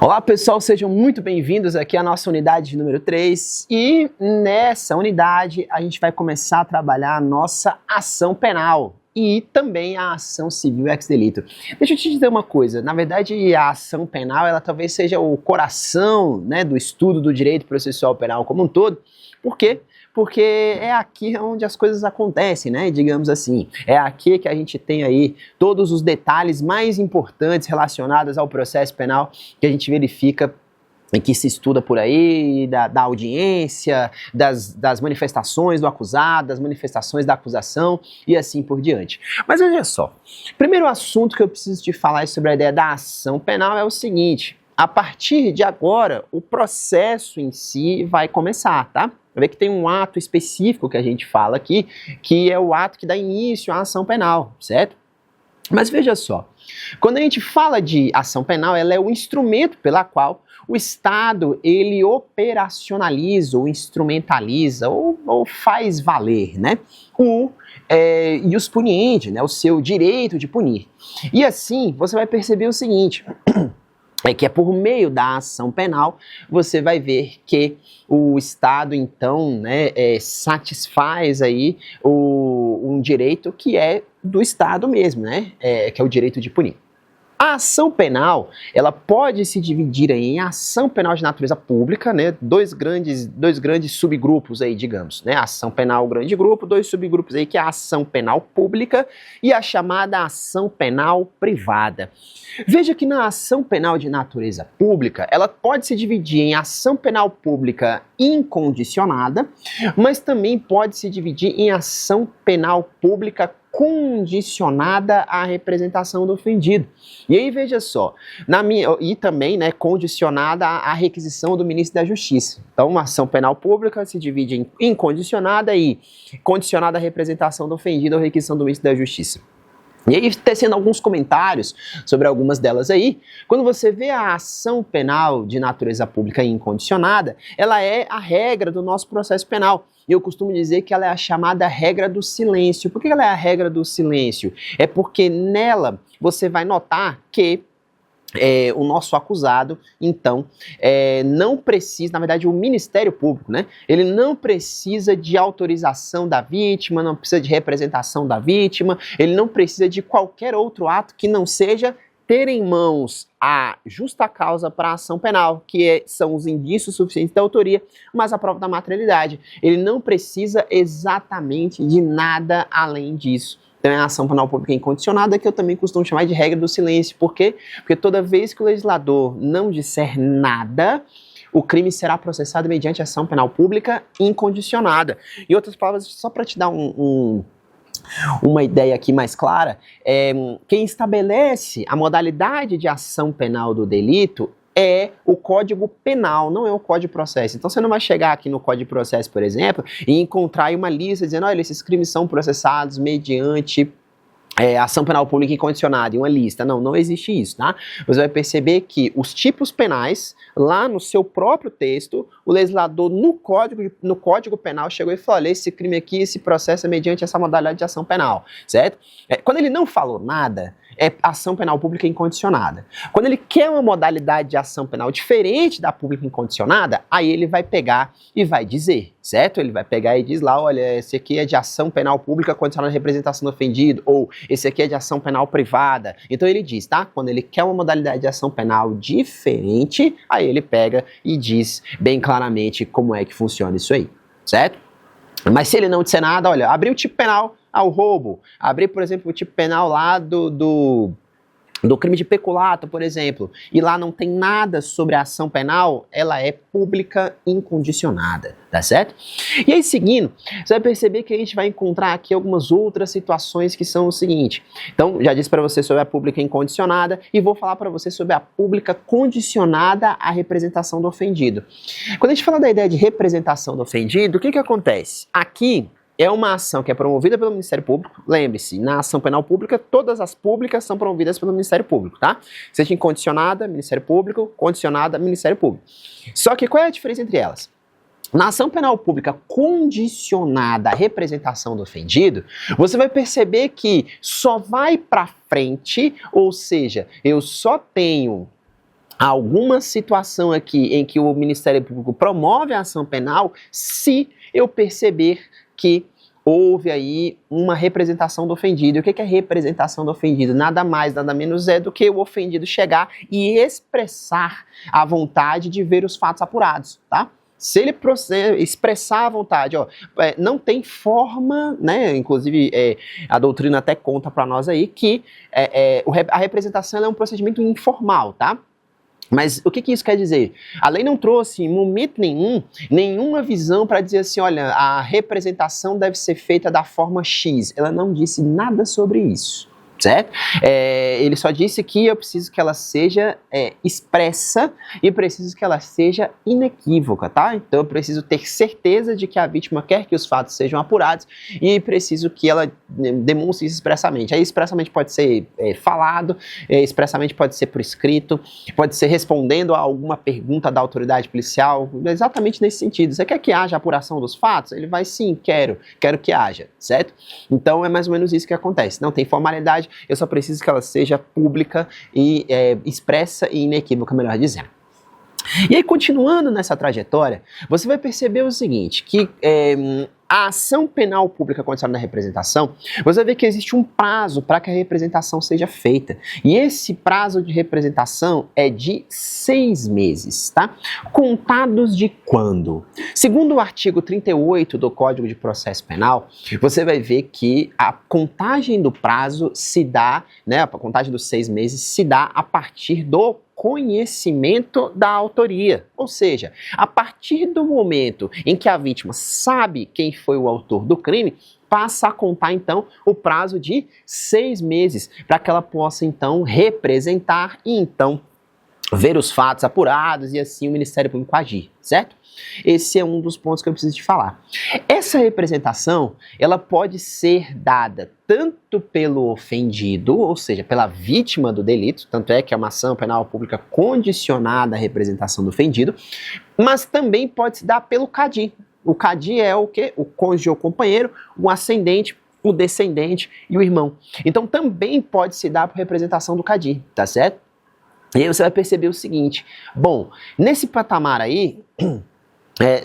Olá pessoal, sejam muito bem-vindos aqui à nossa unidade número 3 e nessa unidade a gente vai começar a trabalhar a nossa ação penal e também a ação civil ex delito. Deixa eu te dizer uma coisa, na verdade a ação penal ela talvez seja o coração, do estudo do direito processual penal como um todo. Por quê? Porque é aqui onde as coisas acontecem, digamos assim. É aqui que a gente tem aí todos os detalhes mais importantes relacionados ao processo penal que a gente verifica e que se estuda por aí, da audiência, das manifestações do acusado, das manifestações da acusação e assim por diante. Mas olha só, primeiro assunto que eu preciso te falar sobre a ideia da ação penal é o seguinte: a partir de agora, o processo em si vai começar, tá? Vai ver que tem um ato específico que a gente fala aqui, que é o ato que dá início à ação penal, certo? Mas veja só, quando a gente fala de ação penal, ela é o instrumento pela qual o Estado, ele operacionaliza, ou instrumentaliza, ou faz valer, o ius puniendi, o seu direito de punir. E assim, você vai perceber o seguinte: é que é por meio da ação penal, você vai ver que o Estado, então, satisfaz aí um direito que é do Estado mesmo, que é o direito de punir. A ação penal, ela pode se dividir em ação penal de natureza pública, dois grandes subgrupos aí, digamos, ação penal grande grupo, dois subgrupos aí, que é a ação penal pública e a chamada ação penal privada. Veja que na ação penal de natureza pública, ela pode se dividir em ação penal pública incondicionada, mas também pode se dividir em ação penal pública condicionada à representação do ofendido. E aí veja só, e também condicionada à requisição do ministro da Justiça. Então uma ação penal pública se divide em incondicionada e condicionada à representação do ofendido ou requisição do ministro da Justiça. E aí, tecendo alguns comentários sobre algumas delas aí, quando você vê a ação penal de natureza pública incondicionada, ela é a regra do nosso processo penal. Eu costumo dizer que ela é a chamada regra do silêncio. Por que ela é a regra do silêncio? É porque nela você vai notar que o nosso acusado, então, não precisa, na verdade, o Ministério Público, ele não precisa de autorização da vítima, não precisa de representação da vítima, ele não precisa de qualquer outro ato que não seja ter em mãos a justa causa para a ação penal, que são os indícios suficientes da autoria, mas a prova da materialidade. Ele não precisa exatamente de nada além disso. Então é a ação penal pública incondicionada, que eu também costumo chamar de regra do silêncio. Por quê? Porque toda vez que o legislador não disser nada, o crime será processado mediante ação penal pública incondicionada. Em outras palavras, só para te dar uma ideia aqui mais clara, quem estabelece a modalidade de ação penal do delito é o Código Penal, não é o Código de Processo. Então você não vai chegar aqui no Código de Processo, por exemplo, e encontrar aí uma lista dizendo: olha, esses crimes são processados mediante ação penal pública incondicionada, em uma lista. Não existe isso, tá? Você vai perceber que os tipos penais, lá no seu próprio texto, o legislador no Código Penal chegou e falou: olha, esse crime aqui, esse processo é mediante essa modalidade de ação penal, certo? Quando ele não falou nada, é ação penal pública incondicionada. Quando ele quer uma modalidade de ação penal diferente da pública incondicionada, aí ele vai pegar e vai dizer, certo? Ele vai pegar e diz lá: olha, esse aqui é de ação penal pública condicionada à representação do ofendido, ou esse aqui é de ação penal privada. Então ele diz, tá? Quando ele quer uma modalidade de ação penal diferente, aí ele pega e diz bem claramente como é que funciona isso aí, certo? Mas se ele não disser nada, olha, abrir o tipo penal ao roubo, abrir, por exemplo, o tipo penal lá do crime de peculato, por exemplo, e lá não tem nada sobre a ação penal, ela é pública incondicionada, tá certo? E aí, seguindo, você vai perceber que a gente vai encontrar aqui algumas outras situações que são o seguinte. Então, já disse para você sobre a pública incondicionada e vou falar para você sobre a pública condicionada à representação do ofendido. Quando a gente fala da ideia de representação do ofendido, o que acontece? Aqui é uma ação que é promovida pelo Ministério Público. Lembre-se, na ação penal pública, todas as públicas são promovidas pelo Ministério Público, tá? Seja incondicionada, Ministério Público, condicionada, Ministério Público. Só que qual é a diferença entre elas? Na ação penal pública condicionada à representação do ofendido, você vai perceber que só vai para frente, ou seja, eu só tenho alguma situação aqui em que o Ministério Público promove a ação penal se eu perceber que houve aí uma representação do ofendido. E o que é representação do ofendido? Nada mais, nada menos é do que o ofendido chegar e expressar a vontade de ver os fatos apurados, tá? Se ele expressar a vontade, não tem forma, né? Inclusive a doutrina até conta para nós aí que a representação é um procedimento informal, tá? Mas o que isso quer dizer? A lei não trouxe, em momento nenhum, nenhuma visão para dizer assim, olha, a representação deve ser feita da forma X. Ela não disse nada sobre isso, certo? Ele só disse que eu preciso que ela seja expressa e preciso que ela seja inequívoca, tá? Então eu preciso ter certeza de que a vítima quer que os fatos sejam apurados e preciso que ela demonstre isso expressamente. Aí expressamente pode ser falado, expressamente pode ser por escrito, pode ser respondendo a alguma pergunta da autoridade policial, exatamente nesse sentido. Você quer que haja apuração dos fatos? Ele vai, sim, quero que haja, certo? Então é mais ou menos isso que acontece. Não tem formalidade, eu só preciso que ela seja pública e expressa e inequívoca, melhor dizendo. E aí, continuando nessa trajetória, você vai perceber o seguinte, que a ação penal pública condicionada à representação, você vai ver que existe um prazo para que a representação seja feita. E esse prazo de representação é de 6 meses, tá? Contados de quando? Segundo o artigo 38 do Código de Processo Penal, você vai ver que a contagem do prazo se dá, né, a contagem dos 6 meses se dá a partir do conhecimento da autoria, ou seja, a partir do momento em que a vítima sabe quem foi o autor do crime, passa a contar então o prazo de 6 meses para que ela possa então representar e então ver os fatos apurados e assim o Ministério Público agir, certo? Esse é um dos pontos que eu preciso te falar. Essa representação, ela pode ser dada tanto pelo ofendido, ou seja, pela vítima do delito, tanto é que é uma ação penal pública condicionada à representação do ofendido, mas também pode se dar pelo CADI. O CADI é o quê? O cônjuge ou companheiro, o ascendente, o descendente e o irmão. Então também pode se dar por representação do CADI, tá certo? E aí você vai perceber o seguinte, bom, nesse patamar aí,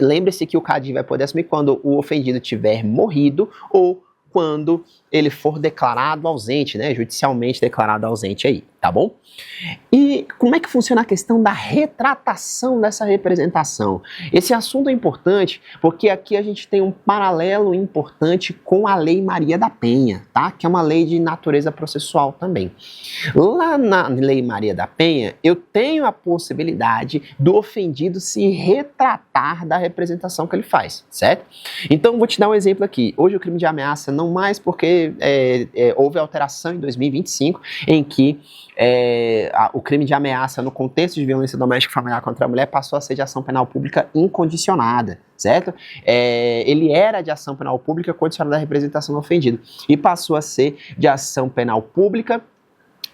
lembre-se que o CADI vai poder assumir quando o ofendido tiver morrido ou quando ele for declarado ausente, né, judicialmente declarado ausente aí, tá bom? E como é que funciona a questão da retratação dessa representação? Esse assunto é importante porque aqui a gente tem um paralelo importante com a Lei Maria da Penha, tá? Que é uma lei de natureza processual também. Lá na Lei Maria da Penha, eu tenho a possibilidade do ofendido se retratar da representação que ele faz, certo? Então, vou te dar um exemplo aqui. Hoje o crime de ameaça não mais porque houve alteração em 2025 em que o crime de ameaça no contexto de violência doméstica e familiar contra a mulher passou a ser de ação penal pública incondicionada, certo? Ele era de ação penal pública condicionada à representação do ofendido e passou a ser de ação penal pública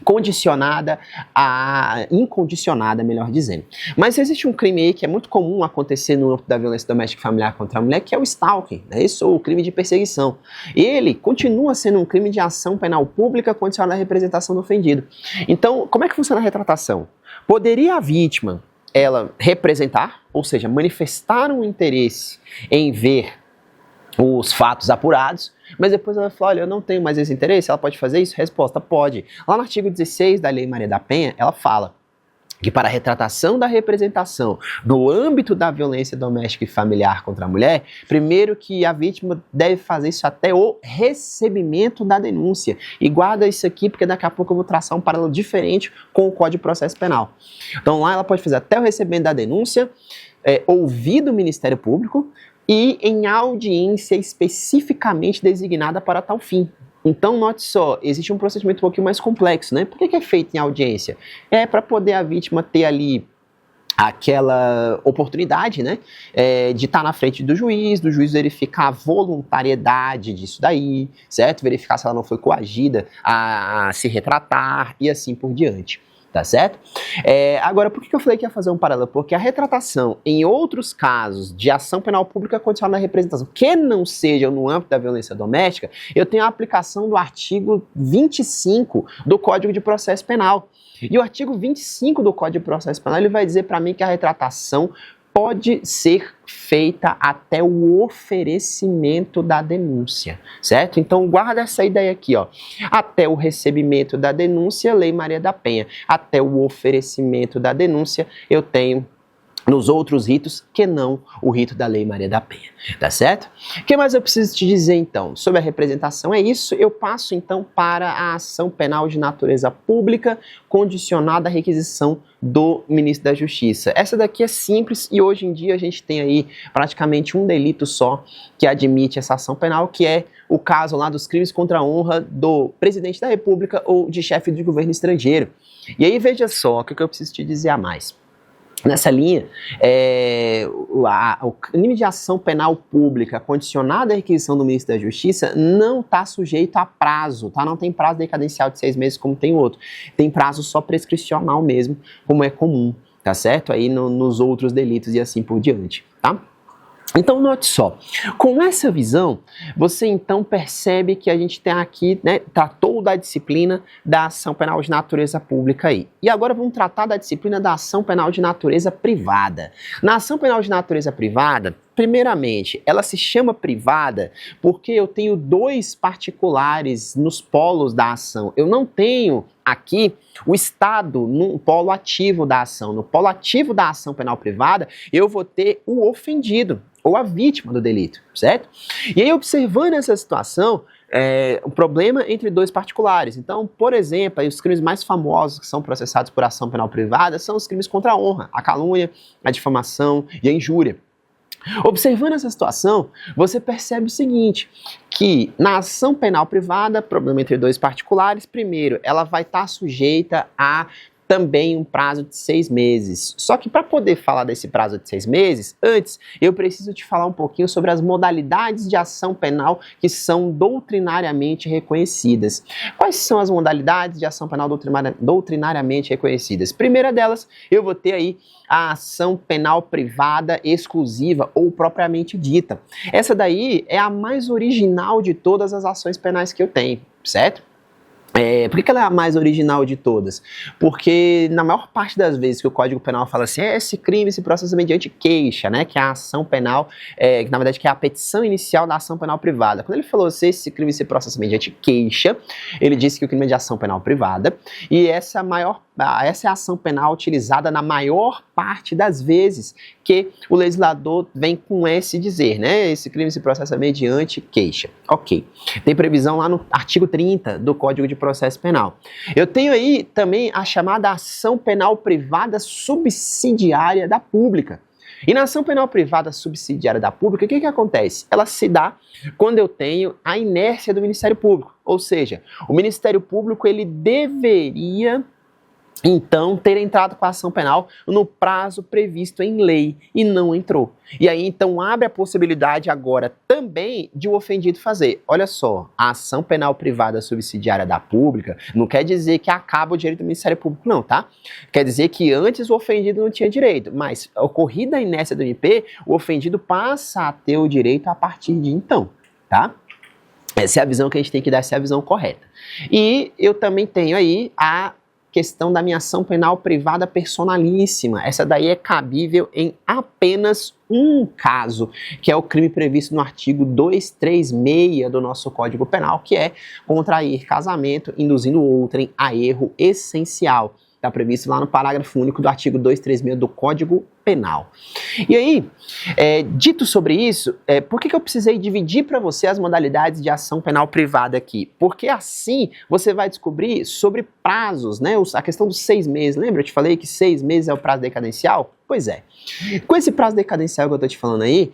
condicionada a incondicionada, melhor dizendo. Mas existe um crime aí que é muito comum acontecer no âmbito da violência doméstica e familiar contra a mulher, que é o stalking, né? Isso, o crime de perseguição. Ele continua sendo um crime de ação penal pública condicionada à representação do ofendido. Então, como é que funciona a retratação? Poderia a vítima, ela representar, ou seja, manifestar um interesse em ver os fatos apurados, mas depois ela fala, olha, eu não tenho mais esse interesse, ela pode fazer isso? Resposta, pode. Lá no artigo 16 da Lei Maria da Penha, ela fala que para a retratação da representação no âmbito da violência doméstica e familiar contra a mulher, primeiro que a vítima deve fazer isso até o recebimento da denúncia. E guarda isso aqui, porque daqui a pouco eu vou traçar um paralelo diferente com o Código de Processo Penal. Então lá ela pode fazer até o recebimento da denúncia, ouvir do Ministério Público, e em audiência especificamente designada para tal fim. Então, note só, existe um procedimento um pouquinho mais complexo, né? Por que é feito em audiência? É para poder a vítima ter ali aquela oportunidade, né, de estar na frente do juiz verificar a voluntariedade disso daí, certo? Verificar se ela não foi coagida a se retratar e assim por diante. Tá certo? Agora, por que eu falei que ia fazer um paralelo? Porque a retratação em outros casos de ação penal pública condicionada à representação, que não sejam no âmbito da violência doméstica, eu tenho a aplicação do artigo 25 do Código de Processo Penal. E o artigo 25 do Código de Processo Penal, ele vai dizer para mim que a retratação pode ser feita até o oferecimento da denúncia, certo? Então guarda essa ideia aqui, ó. Até o recebimento da denúncia, Lei Maria da Penha. Até o oferecimento da denúncia, eu tenho nos outros ritos que não o rito da Lei Maria da Penha, tá certo? O que mais eu preciso te dizer então? Sobre a representação é isso, eu passo então para a ação penal de natureza pública condicionada à requisição do ministro da Justiça. Essa daqui é simples e hoje em dia a gente tem aí praticamente um delito só que admite essa ação penal, que é o caso lá dos crimes contra a honra do presidente da República ou de chefe de governo estrangeiro. E aí veja só o que eu preciso te dizer a mais. Nessa linha, o crime de ação penal pública condicionada à requisição do ministro da Justiça não está sujeito a prazo, tá? Não tem prazo decadencial de 6 meses como tem o outro. Tem prazo só prescricional mesmo, como é comum, tá certo? Aí nos outros delitos e assim por diante, tá? Então note só, com essa visão, você então percebe que a gente tem aqui, né, tratou da disciplina da ação penal de natureza pública aí. E agora vamos tratar da disciplina da ação penal de natureza privada. Na ação penal de natureza privada, primeiramente, ela se chama privada porque eu tenho 2 particulares nos polos da ação. Eu não tenho aqui o Estado no polo ativo da ação. No polo ativo da ação penal privada, eu vou ter o ofendido ou a vítima do delito, certo? E aí, observando essa situação, o problema entre 2 particulares. Então, por exemplo, aí os crimes mais famosos que são processados por ação penal privada são os crimes contra a honra, a calúnia, a difamação e a injúria. Observando essa situação, você percebe o seguinte, que na ação penal privada, problema entre 2 particulares, primeiro, ela vai estar sujeita a também um prazo de 6 meses. Só que para poder falar desse prazo de 6 meses, antes eu preciso te falar um pouquinho sobre as modalidades de ação penal que são doutrinariamente reconhecidas. Quais são as modalidades de ação penal doutrinariamente reconhecidas? Primeira delas, eu vou ter aí a ação penal privada exclusiva ou propriamente dita. Essa daí é a mais original de todas as ações penais que eu tenho, certo? Por que ela é a mais original de todas? Porque na maior parte das vezes que o Código Penal fala assim, esse crime se processa mediante queixa, né, que é a ação penal, que na verdade que é a petição inicial da ação penal privada. Quando ele falou assim, esse crime se processa mediante queixa, ele disse que o crime é de ação penal privada, e essa é a ação penal utilizada na maior parte das vezes que o legislador vem com esse dizer, né? Esse crime se processa mediante queixa. Ok. Tem previsão lá no artigo 30 do Código de Processo Penal. Eu tenho aí também a chamada ação penal privada subsidiária da pública. E na ação penal privada subsidiária da pública, o que acontece? Ela se dá quando eu tenho a inércia do Ministério Público. Ou seja, o Ministério Público ele deveria então ter entrado com a ação penal no prazo previsto em lei e não entrou. E aí então abre a possibilidade agora também de o ofendido fazer. Olha só, a ação penal privada subsidiária da pública não quer dizer que acaba o direito do Ministério Público não, tá? Quer dizer que antes o ofendido não tinha direito, mas ocorrida a inércia do MP, o ofendido passa a ter o direito a partir de então, tá? Essa é a visão que a gente tem que dar, essa é a visão correta. E eu também tenho aí a questão da minha ação penal privada personalíssima. Essa daí é cabível em apenas um caso, que é o crime previsto no artigo 236 do nosso Código Penal, que é contrair casamento induzindo outrem a erro essencial. Está previsto lá no parágrafo único do artigo 236 do Código Penal. E aí, dito sobre isso, por que eu precisei dividir para você as modalidades de ação penal privada aqui? Porque assim você vai descobrir sobre prazos, né? A questão dos 6 meses. Lembra? Eu te falei que 6 meses é o prazo decadencial? Pois é. Com esse prazo decadencial que eu estou te falando aí,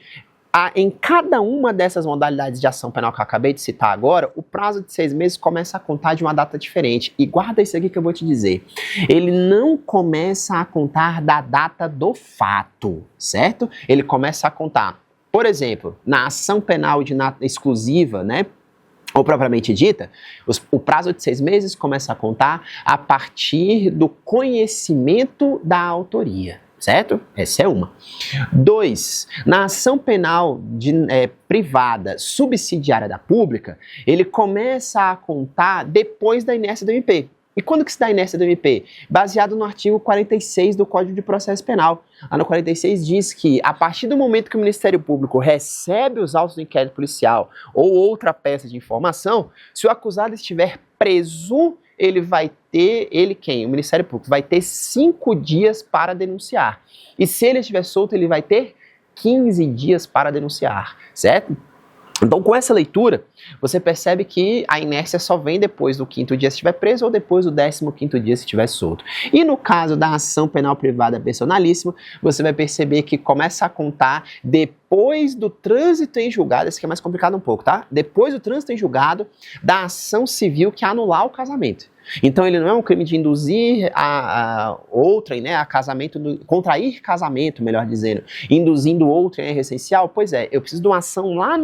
em cada uma dessas modalidades de ação penal que eu acabei de citar agora, o prazo de 6 meses começa a contar de uma data diferente. E guarda isso aqui que eu vou te dizer. Ele não começa a contar da data do fato, certo? Ele começa a contar, por exemplo, na ação penal exclusiva, né? ou propriamente dita, o prazo de 6 meses começa a contar a partir do conhecimento da autoria, certo? Essa é uma. 2, na ação penal privada subsidiária da pública, ele começa a contar depois da inércia do MP. E quando que se dá a inércia do MP? Baseado no artigo 46 do Código de Processo Penal. Lá no 46 diz que, a partir do momento que o Ministério Público recebe os autos do inquérito policial ou outra peça de informação, se o acusado estiver preso, o Ministério Público vai ter 5 dias para denunciar. E se ele estiver solto, ele vai ter 15 dias para denunciar, certo? Então, com essa leitura, você percebe que a inércia só vem depois do 5º dia se estiver preso ou depois do 15º dia se estiver solto. E no caso da ação penal privada personalíssima, você vai perceber que começa a contar depois do trânsito em julgado, esse aqui é mais complicado um pouco, tá? Depois do trânsito em julgado da ação civil que anular o casamento. Então ele não é um crime de induzir a outrem, né, a casamento, contrair casamento, melhor dizendo, induzindo outrem a erro essencial. Pois é, eu preciso de uma ação lá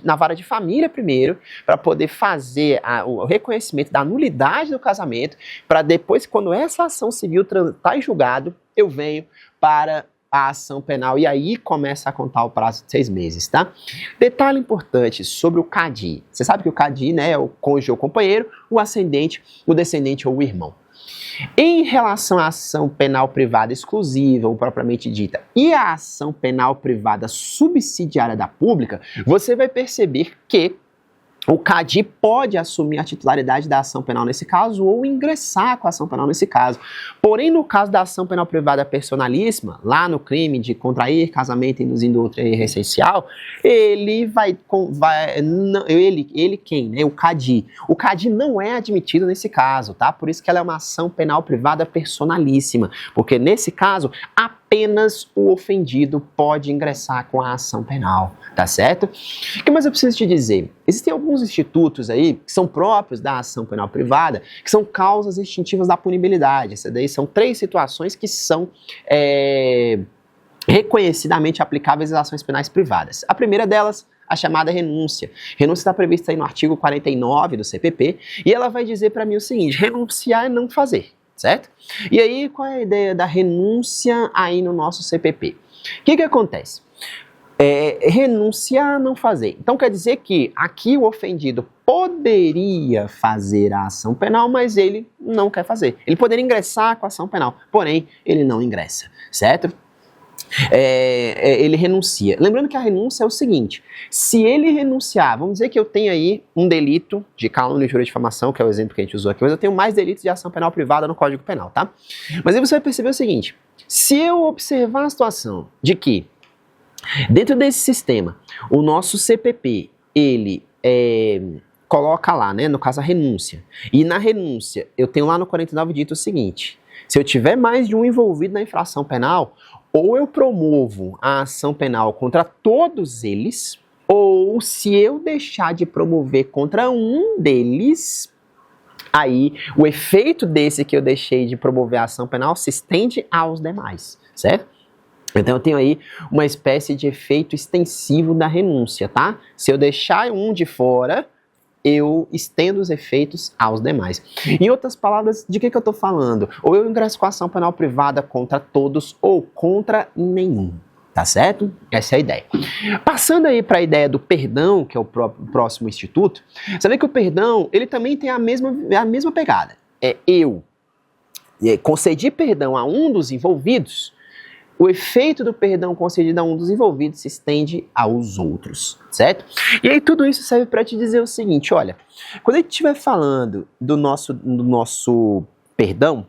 na vara de família primeiro, para poder fazer o reconhecimento da nulidade do casamento, para depois, quando essa ação civil está em julgado, eu venho para a ação penal e aí começa a contar o prazo de 6 meses, tá? Detalhe importante sobre o CADI. Você sabe que o CADI, né, é o cônjuge ou companheiro, o ascendente, o descendente ou o irmão. Em relação à ação penal privada exclusiva, ou propriamente dita, e a ação penal privada subsidiária da pública, você vai perceber que o CADI pode assumir a titularidade da ação penal nesse caso ou ingressar com a ação penal nesse caso. Porém, no caso da ação penal privada personalíssima, lá no crime de contrair casamento induzindo outro erro essencial, ele quem, né? O CADI. O CADI não é admitido nesse caso, tá? Por isso que ela é uma ação penal privada personalíssima, porque nesse caso, apenas o ofendido pode ingressar com a ação penal, tá certo? O que mais eu preciso te dizer? Existem alguns institutos aí que são próprios da ação penal privada, que são causas extintivas da punibilidade. Essas daí são 3 situações que são reconhecidamente aplicáveis às ações penais privadas. A primeira delas, a chamada renúncia. Renúncia está prevista aí no artigo 49 do CPP e ela vai dizer para mim o seguinte: renunciar é não fazer. Certo? E aí, qual é a ideia da renúncia aí no nosso CPP? O que acontece? Renunciar a não fazer. Então, quer dizer que aqui o ofendido poderia fazer a ação penal, mas ele não quer fazer. Ele poderia ingressar com a ação penal, porém, ele não ingressa, certo? Ele renuncia. Lembrando que a renúncia é o seguinte: se ele renunciar, vamos dizer que eu tenho aí um delito de calúnia, injúria e difamação, que é o exemplo que a gente usou aqui, mas eu tenho mais delitos de ação penal privada no Código Penal, tá? Mas aí você vai perceber o seguinte: se eu observar a situação de que, dentro desse sistema, o nosso CPP, ele coloca lá, né, no caso a renúncia, e na renúncia eu tenho lá no 49 dito o seguinte: se eu tiver mais de um envolvido na infração penal, ou eu promovo a ação penal contra todos eles, ou se eu deixar de promover contra um deles, aí o efeito desse que eu deixei de promover a ação penal se estende aos demais, certo? Então eu tenho aí uma espécie de efeito extensivo da renúncia, tá? Se eu deixar um de fora, eu estendo os efeitos aos demais. Em outras palavras, de que eu estou falando? Ou eu ingresso com a ação penal privada contra todos ou contra nenhum, tá certo? Essa é a ideia. Passando aí para a ideia do perdão, que é o próximo instituto, você vê que o perdão, ele também tem a mesma pegada. Eu concedi perdão a um dos envolvidos, o efeito do perdão concedido a um dos envolvidos se estende aos outros, certo? E aí tudo isso serve para te dizer o seguinte: olha, quando a gente estiver falando do nosso perdão,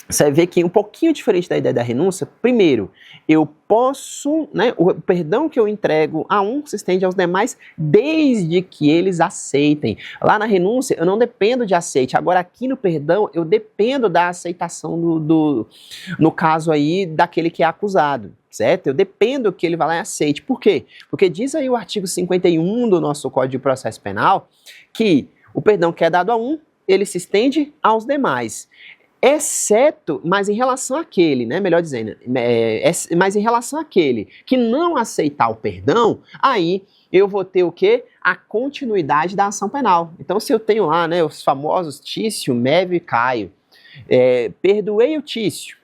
você vai ver que um pouquinho diferente da ideia da renúncia. Primeiro, eu posso, né, o perdão que eu entrego a um se estende aos demais desde que eles aceitem. Lá na renúncia eu não dependo de aceite. Agora aqui no perdão eu dependo da aceitação no caso aí daquele que é acusado, certo? Eu dependo que ele vá lá e aceite. Por quê? Porque diz aí o artigo 51 do nosso Código de Processo Penal que o perdão que é dado a um, ele se estende aos demais. exceto, mas em relação àquele, né, melhor dizendo, mas em relação àquele que não aceitar o perdão, aí eu vou ter o quê? A continuidade da ação penal. Então, se eu tenho lá, né, os famosos Tício, Mévio e Caio, perdoei o Tício,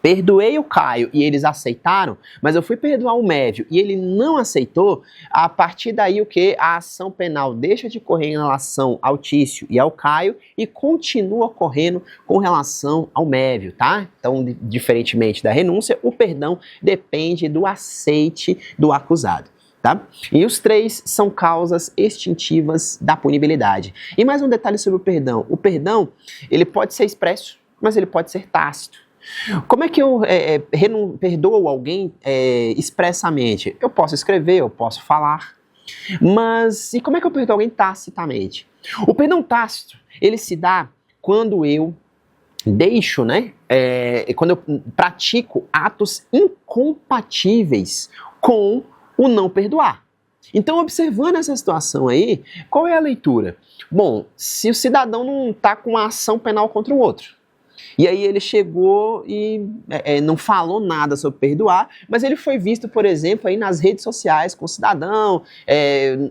perdoei o Caio e eles aceitaram, mas eu fui perdoar o Mévio e ele não aceitou, a partir daí o que? A ação penal deixa de correr em relação ao Tício e ao Caio e continua correndo com relação ao Mévio, tá? Então, diferentemente da renúncia, o perdão depende do aceite do acusado. Tá? E os três são causas extintivas da punibilidade. E mais um detalhe sobre o perdão. O perdão, ele pode ser expresso, mas ele pode ser tácito. Como é que eu perdoo alguém expressamente? Eu posso escrever, eu posso falar, mas e como é que eu perdoo alguém tacitamente? O perdão tácito, ele se dá quando eu deixo, né, quando eu pratico atos incompatíveis com o não perdoar. Então, observando essa situação aí, qual é a leitura? Bom, se o cidadão não está com uma ação penal contra o outro, e aí ele chegou e não falou nada sobre perdoar, mas ele foi visto, por exemplo, aí nas redes sociais com o cidadão,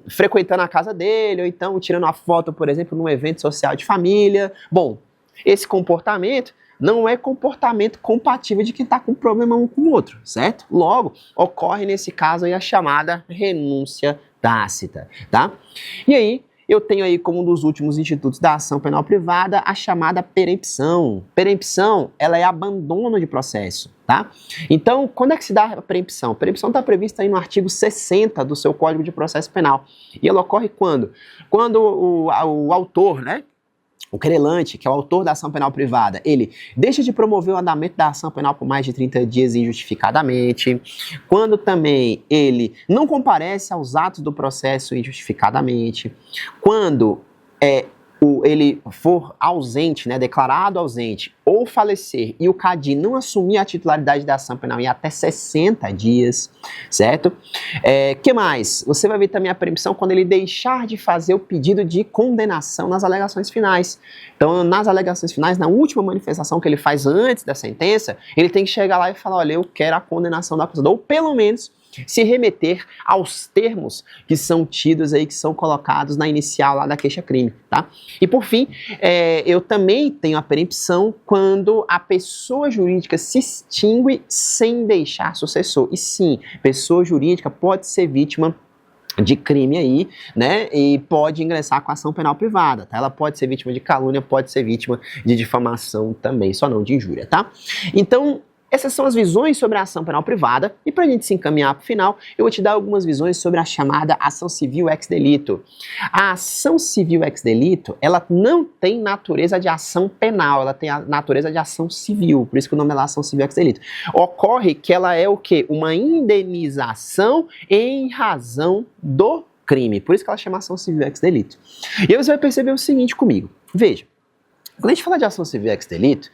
frequentando a casa dele, ou então tirando uma foto, por exemplo, num evento social de família. Bom, esse comportamento não é comportamento compatível de quem está com problema um com o outro, certo? Logo, ocorre nesse caso aí a chamada renúncia tácita, tá? E aí, eu tenho aí como um dos últimos institutos da ação penal privada a chamada perempção. Perempção, ela é abandono de processo, tá? Então, quando é que se dá a perempção? A perempção está prevista aí no artigo 60 do seu Código de Processo Penal. E ela ocorre quando? Quando o autor, né? O querelante, que é o autor da ação penal privada, ele deixa de promover o andamento da ação penal por mais de 30 dias injustificadamente, quando também ele não comparece aos atos do processo injustificadamente, quando ele for ausente, né, declarado ausente, ou falecer e o CADI não assumir a titularidade da ação penal em até 60 dias, certo? Que mais? Você vai ver também a perempção quando ele deixar de fazer o pedido de condenação nas alegações finais. Então, nas alegações finais, na última manifestação que ele faz antes da sentença, ele tem que chegar lá e falar, olha, eu quero a condenação do acusador, ou pelo menos se remeter aos termos que são tidos aí, que são colocados na inicial lá da queixa-crime, tá? E por fim, eu também tenho a perempção quando a pessoa jurídica se extingue sem deixar sucessor. E sim, pessoa jurídica pode ser vítima de crime aí, né, e pode ingressar com ação penal privada, tá? Ela pode ser vítima de calúnia, pode ser vítima de difamação também, só não de injúria, tá? Então, essas são as visões sobre a ação penal privada, e para a gente se encaminhar para o final, eu vou te dar algumas visões sobre a chamada ação civil ex delito. A ação civil ex delito, ela não tem natureza de ação penal, ela tem a natureza de ação civil, por isso que o nome dela é ação civil ex delito. Ocorre que ela é o quê? Uma indenização em razão do crime, por isso que ela chama ação civil ex delito. E aí você vai perceber o seguinte comigo, veja. Quando a gente fala de ação civil ex delito,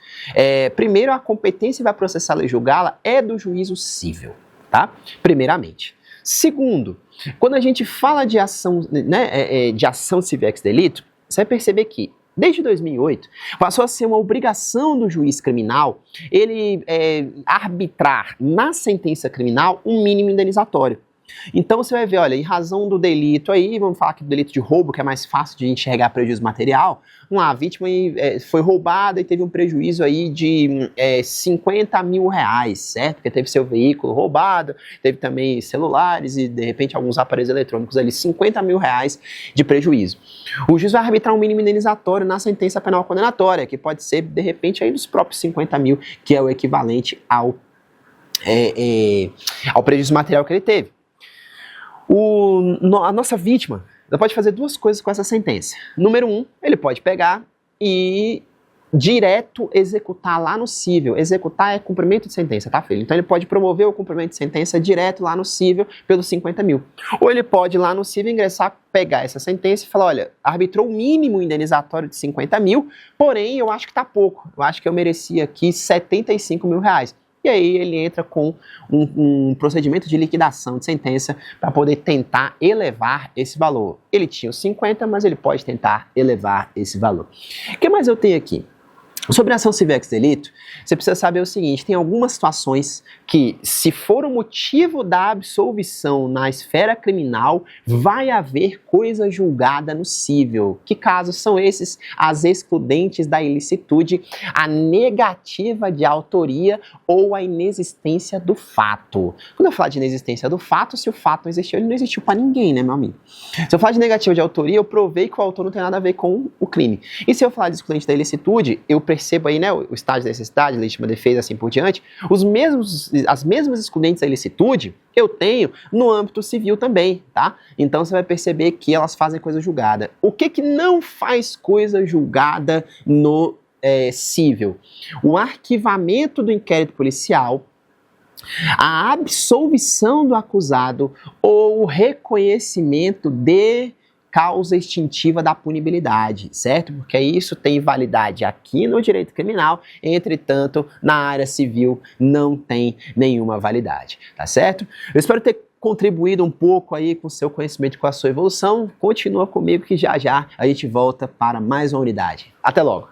primeiro a competência vai processá-la e julgá-la é do juízo civil, tá? Primeiramente. Segundo, quando a gente fala de ação, né, de ação civil ex delito, você vai perceber que desde 2008, passou a ser uma obrigação do juiz criminal ele arbitrar na sentença criminal um mínimo indenizatório. Então você vai ver, olha, em razão do delito aí, vamos falar aqui do delito de roubo, que é mais fácil de enxergar prejuízo material, a vítima foi roubada e teve um prejuízo aí de 50 mil reais, certo? Porque teve seu veículo roubado, teve também celulares e de repente alguns aparelhos eletrônicos ali, 50 mil reais de prejuízo. O juiz vai arbitrar um mínimo indenizatório na sentença penal condenatória, que pode ser de repente aí dos próprios 50 mil, que é o equivalente ao prejuízo material que ele teve. A nossa vítima, ela pode fazer duas coisas com essa sentença. Número 1, ele pode pegar e direto executar lá no cível. Executar é cumprimento de sentença, tá, filho? Então ele pode promover o cumprimento de sentença direto lá no cível pelos 50 mil. Ou ele pode ir lá no cível ingressar, pegar essa sentença e falar, olha, arbitrou o mínimo indenizatório de 50 mil, porém eu acho que tá pouco. Eu acho que eu merecia aqui 75 mil reais. E aí ele entra com um procedimento de liquidação de sentença para poder tentar elevar esse valor. Ele tinha os 50, mas ele pode tentar elevar esse valor. O que mais eu tenho aqui? Sobre a ação civil ex delito, você precisa saber o seguinte, tem algumas situações que, se for o motivo da absolvição na esfera criminal, vai haver coisa julgada no cível. Que casos são esses? As excludentes da ilicitude, a negativa de autoria ou a inexistência do fato. Quando eu falar de inexistência do fato, se o fato não existiu, ele não existiu para ninguém, né, meu amigo? Se eu falar de negativa de autoria, eu provei que o autor não tem nada a ver com o crime. E se eu falar de excludente da ilicitude, eu percebo aí, né, o estágio de necessidade, legítima defesa, assim por diante, as mesmas excludentes da ilicitude eu tenho no âmbito civil também, tá? Então você vai perceber que elas fazem coisa julgada. O que não faz coisa julgada no cível? O arquivamento do inquérito policial, a absolvição do acusado ou o reconhecimento de causa extintiva da punibilidade, certo? Porque isso tem validade aqui no direito criminal, entretanto, na área civil não tem nenhuma validade, tá certo? Eu espero ter contribuído um pouco aí com o seu conhecimento e com a sua evolução. Continua comigo que já já a gente volta para mais uma unidade. Até logo!